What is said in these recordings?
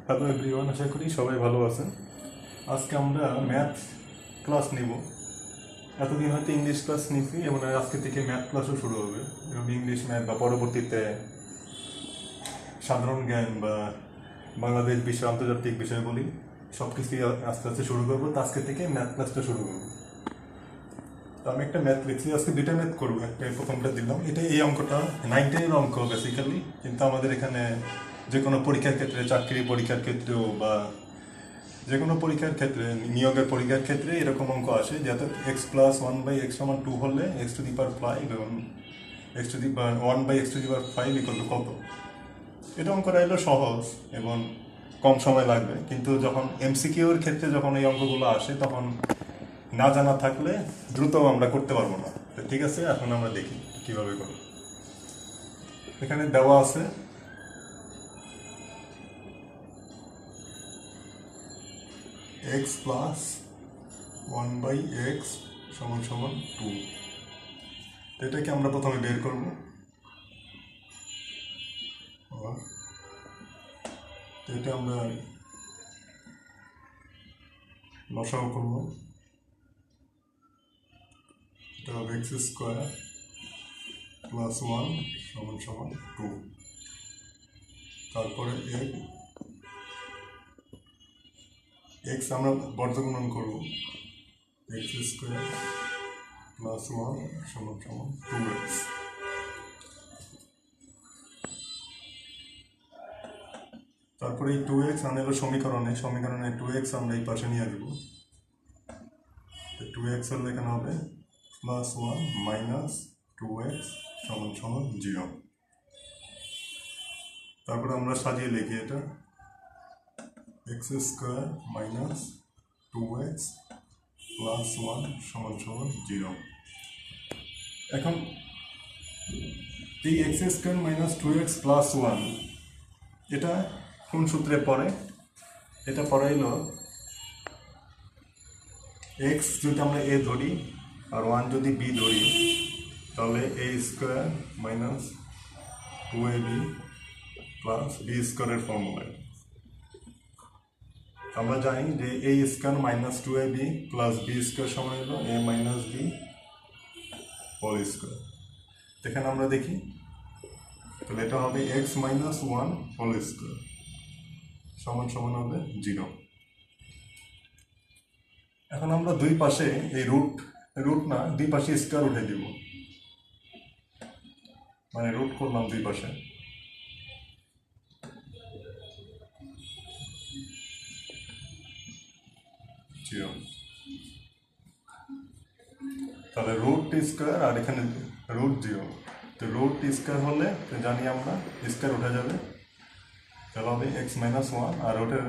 Hello everyone, আশা করি সবাই ভালো আছেন। আজকে আমরা ম্যাথ ক্লাস নিব। এতদিন হয়তো ইংলিশ ক্লাস নিছি এবং আজকে থেকে ম্যাথ ক্লাসও শুরু হবে। এবং ইংলিশ ম্যাথ বা পরবর্তীতে সাধারণ জ্ঞান বা বাংলাদেশ বিষয়, আন্তর্জাতিক বিষয় বলি, সব কিছুই আস্তে আস্তে শুরু করবো। তো আজকে থেকে ম্যাথ ক্লাসটা শুরু করবো। তো আমি একটা ম্যাথ লিখছি, আজকে দুইটা ম্যাথ করবো। একটা প্রথমটা দিলাম, এটা এই অঙ্কটা 9-10 অঙ্ক বেসিক্যালি, কিন্তু আমাদের এখানে যে কোনো পরীক্ষার ক্ষেত্রে, চাকরি পরীক্ষার ক্ষেত্রেও বা যে কোনো পরীক্ষার ক্ষেত্রে, নিয়োগের পরীক্ষার ক্ষেত্রে এরকম অঙ্ক আসে যাতে x+1/x=2 হলে x⁵ এবং x1/x⁵ কত। এটা অঙ্কটা এলো সহজ এবং কম সময় লাগবে, কিন্তু যখন এমসিকিউর ক্ষেত্রে যখন এই অঙ্কগুলো আসে তখন না জানা থাকলে দ্রুত আমরা করতে পারবো না। তো ঠিক আছে, এখন আমরা দেখি কিভাবে করব। এখানে দেওয়া আছে x+1/x=2। এটাকে আমরা প্রথমে বের করব। এটা আমরা লসাগু করব। এটা হবে x² + 1 = 2। তারপরে x আমরা বর্গগুণন করব। x² + 1 = 2x। তারপরে এই 2x আনলো সমীকরণে 2x আমরা এই পাশে নিয়ে আসবো। 2x হলে এখানে হবে +1 - 2x = 0। তারপরে আমরা সাজিয়ে লিখি এটা x² - 2x + 1 = 0। এখন এই x² - 2x + 1 এটা কোন সূত্রে পড়ে? এটা পড়ে হলো x যদি আমরা a ধরি আর 1 যদি b ধরি, তাহলে a² - 2ab + b² এর ফর্মুলায় আমরা জানি যে a² - 2ab + b² সমান হলো a - b হোল স্কোয়ার। এখানে আমরা দেখি, তাহলে এটা হবে x - 1 হোল স্কোয়ার সমান হবে 0। এখন আমরা দুই পাশে এই রুট না, দুই পাশে স্কোয়ার উঠে দিব, মানে রুট করলাম দুই পাশে। তাহলে √2 আর এখানে √0, তো √2 হলে জানি আমরা স্কোয়ার উঠে যাবে, তাহলে হবে x - 1 আর ওটার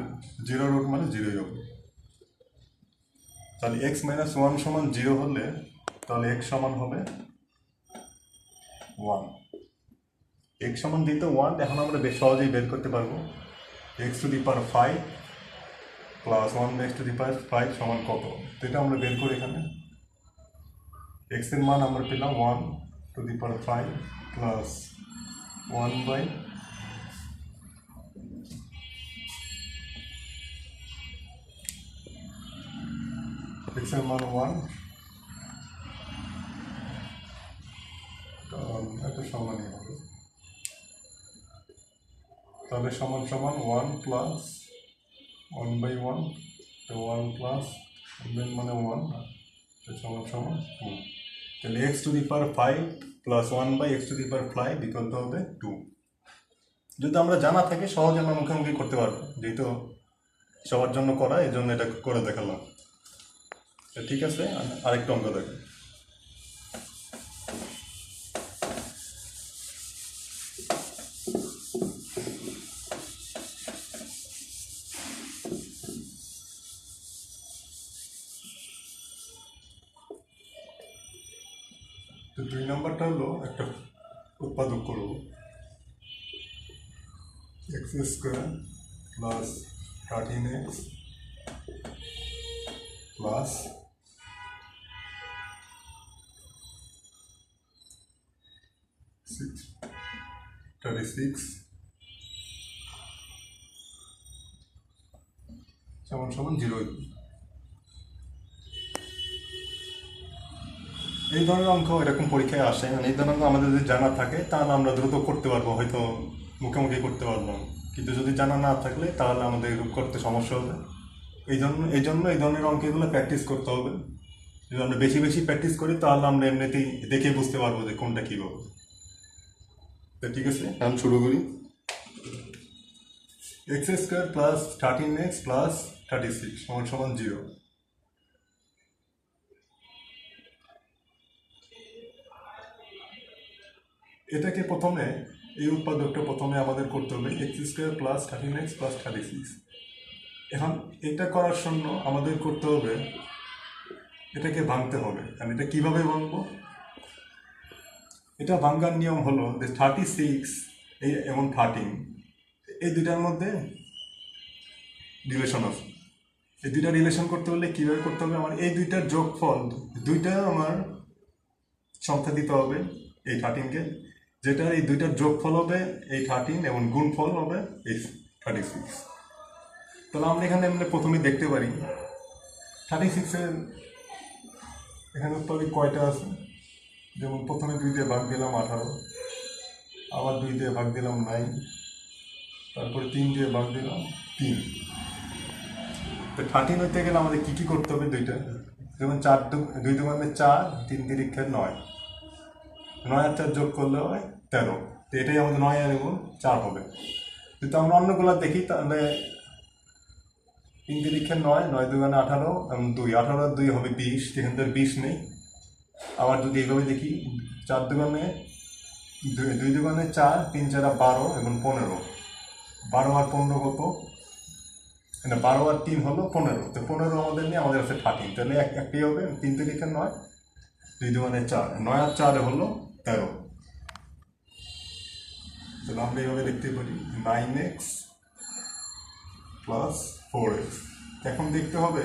0 রুট মানে 0ই হবে। তাহলে x - 1 = 0 হলে তাহলে x সমান হবে 1। x সমান দিতে 1, এখন আমরা বেশ সহজেই বের করতে পারবো x⁵ + 1/x⁵ সমান কত। তো এটা আমরা বের করি। এখানে x এর মান আমরা পেলাম 1/5 + 1/, x এর মান 1, কারণ এটা সমানই হবে, তাহলে সমান 1 + 1/1, তো 1 + 1 মানে 1, সমান 2। তাহলে x⁵ + 1/x⁵ হবে 2। যদি আমরা জানা থাকে সহজে আমরা মুখোমুখি করতে পারবো, যেহেতু সবার জন্য করা, এই জন্য এটা করে দেখালাম। ঠিক আছে, আরেকটা অঙ্ক দেখো। তো 2 নম্বরটা হলো একটা উৎপাদক করব, x² + 13x + 36 সমান সমান 0। এই ধরনের অঙ্ক এরকম পরীক্ষায় আসে, মানে এই ধরনের অঙ্ক আমাদের যদি জানা থাকে তাহলে আমরা দ্রুত করতে পারবো, হয়তো মুখোমুখি করতে পারবো। কিন্তু যদি জানা না থাকলে তাহলে আমাদের করতে সমস্যা হবে। এই জন্য এই ধরনের অঙ্কগুলো প্র্যাকটিস করতে হবে। যদি আমরা বেশি বেশি প্র্যাকটিস করি তাহলে আমরা এমনিতেই দেখে বুঝতে পারবো যে কোনটা কী হবে। তো ঠিক আছে, এখন শুরু করি। x² প্লাস 13x প্লাস 36 সমান সমান 0। এটাকে প্রথমে, এই উৎপাদকটা প্রথমে আমাদের করতে হবে x² প্লাস 13x প্লাস 36। এখন এটা করার জন্য আমাদের করতে হবে, এটাকে ভাঙতে হবে। আর এটা কীভাবে ভাঙবো? এটা ভাঙার নিয়ম হলো যে 36 এবং 13 এই দুইটার মধ্যে রিলেশন আছে। এই দুইটা রিলেশন করতে হলে কীভাবে করতে হবে? আমার এই দুইটার যোগফল, দুইটা আমার সংখ্যা দিতে হবে এই 13কে, যেটার এই দুইটার যোগফল হবে এই 13 এবং গুণফল হবে এই 36। তাহলে আমরা এখানে প্রথমে দেখতে পারি 36-এর এখানে উৎপাদক কয়টা আছে। যেমন প্রথমে 2 দিয়ে ভাগ দিলাম 18, আবার 2 দিয়ে ভাগ দিলাম 9, তারপরে 3 দিয়ে ভাগ দিলাম 3। তো 13 হইতে গেলে আমাদের কী কী করতে হবে? দুইটা, যেমন 2 দুগুণে 4, 3 তিরিক্ষে 9, 9 আর 4 যোগ করলে হয় 13। তো এটাই আমাদের 9 আর 4 হবে। যদি আমরা অন্যগুলো দেখি তাহলে 3 তিরিক্ষে 9, 9 দুগুণে 18 এবং 2, 18 আর 2 হবে 20, যেখান থেকে 20 নেই। আবার যদি এইভাবে দেখি 4 দুগুণে 2 দুগুণে 4, 3 4 12 এবং 15, 12 আর 15 কত? 12 আর 3 হলো 15। তো 15 আমাদের নিয়ে আমাদের আছে 13। তাহলে একটি হবে 3 তিরিক্ষে 9, 2 দুগুণে 4, 9 আর 4 হলো 13। তাহলে আমরা এইভাবে লিখতে পারি 9x প্লাস 4x। এখন দেখতে হবে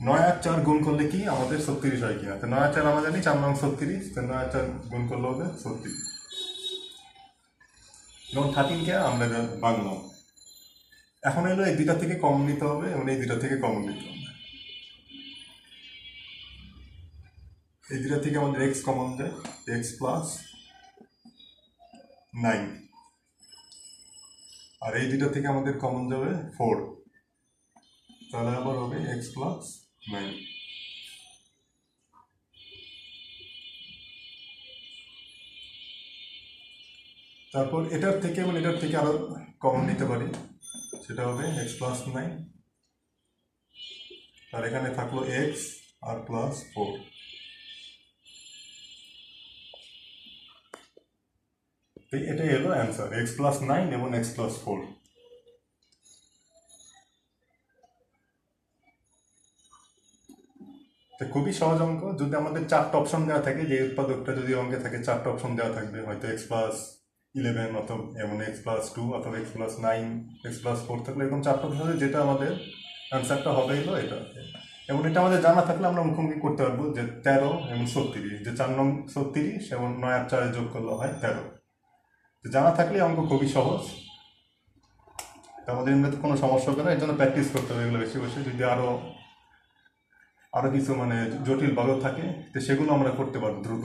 9 আর 4 গুণ করলে কি আমাদের 36 হয় কিনা। তো 9 আর 4 আমরা জানি 4 নং 36, তো 9 আর 4 গুণ করলে হবে 36। এবং 13কে আমরা ভাঙলাম। এখন এলো এই দুইটা থেকে কমন নিতে হবে এবং এই দুইটা থেকে কমন নিতে হবে। এই দুইটা থেকে আমাদের x কমন যায়, x প্লাস 9। আর এই দুইটা থেকে আমাদের কমন যাবে 4, তাহলে আবার হবে x প্লাস 9। তারপর এটার থেকে আরো কমন নিতে পারি, সেটা হবে x প্লাস 9। আর এখানে থাকলো x আর প্লাস 4। এটাই হলো অ্যান্সার, x প্লাস 9 এবং x প্লাস 4। তো খুবই সহজ অঙ্ক। যদি আমাদের 4টা অপশন দেওয়া থাকে, যে উৎপাদকটা যদি অঙ্কে থাকে 4টা অপশন দেওয়া থাকবে, হয়তো x প্লাস 11 অথবা এমন x প্লাস 2 অথবা x প্লাস 9, x প্লাস 4 থাকলে এরকম 4টা অপশন হবে, যেটা আমাদের অ্যান্সারটা হবে হলো এটা। এবং এটা আমাদের জানা থাকলে আমরা মুখোমুখি করতে পারবো যে 13 এবং 36, যে 4 নং 36 এবং 9 আর 4 যোগ করলে হয় 13। তো জানা থাকলে অঙ্ক খুবই সহজ। তো আমাদের এমনিতে কোনো সমস্যা হবে না, এর জন্য প্র্যাকটিস করতে হবে এগুলো বেশি বেশি। যদি আরও কিছু জটিল ভালো থাকে তো সেগুলো আমরা করতে পারবো দ্রুত।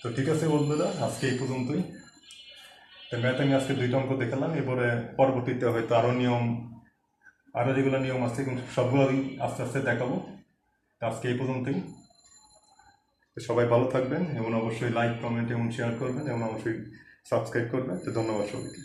তো ঠিক আছে বন্ধুরা, আজকে এই পর্যন্তই। তো ম্যাথে আমি আজকে 2টা অঙ্ক দেখালাম, এরপরে পরবর্তীতে হয়তো আরও যেগুলো নিয়ম আছে সবগুলোই আস্তে আস্তে দেখাবো। তো আজকে এই পর্যন্তই। তো সবাই ভালো থাকবেন এবং অবশ্যই লাইক, কমেন্ট এবং শেয়ার করবেন এবং অবশ্যই সাবস্ক্রাইব করবেন। তো ধন্যবাদ সবাইকে।